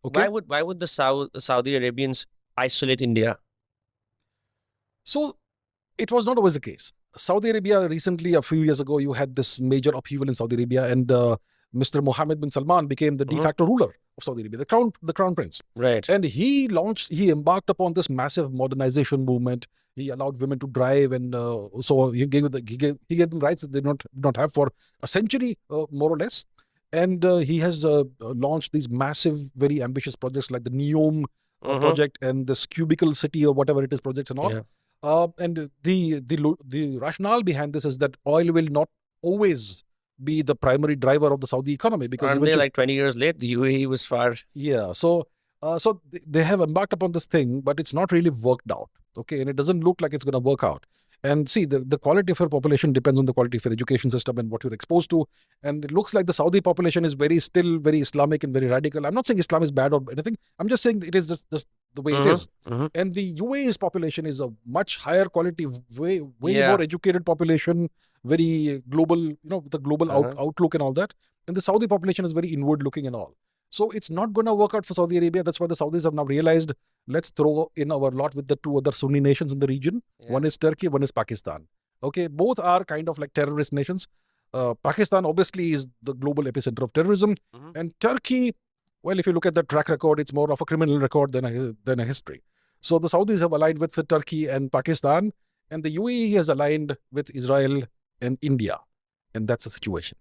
Okay. Why would the Saudi Arabians isolate India? So it was not always the case. Saudi Arabia recently, a few years ago, you had this major upheaval in Saudi Arabia, and Mr. Mohammed bin Salman became the de Hmm. facto ruler of Saudi Arabia, the crown prince. Right. And he embarked upon this massive modernization movement. He allowed women to drive, and so he gave them rights that they did not have for a century, more or less. And he has launched these massive, very ambitious projects like the NEOM Hmm. project and this cubicle city or whatever it is projects and all. Yeah. And the rationale behind this is that oil will not always be the primary driver of the Saudi economy, because Aren't they eventually, like 20 years late? The UAE was far. yeah. So they have embarked upon this thing, but it's not really worked out. Okay, and it doesn't look like it's going to work out. And see, the quality of your population depends on the quality of your education system and what you're exposed to. And it looks like the Saudi population is still very Islamic and very radical. I'm not saying Islam is bad or anything. I'm just saying it is just the way it Hmm. is. Hmm. And the UAE's population is a much higher quality, way Yeah. more educated population, very global, with a global Uh-huh. outlook and all that. And the Saudi population is very inward looking and all. So it's not going to work out for Saudi Arabia. That's why the Saudis have now realized, let's throw in our lot with the two other Sunni nations in the region. Yeah. One is Turkey, one is Pakistan. Okay, both are kind of like terrorist nations. Pakistan obviously is the global epicenter of terrorism, Hmm. and Turkey, well, if you look at the track record, it's more of a criminal record than a history. So the Saudis have aligned with Turkey and Pakistan, and the UAE has aligned with Israel and India, and that's the situation.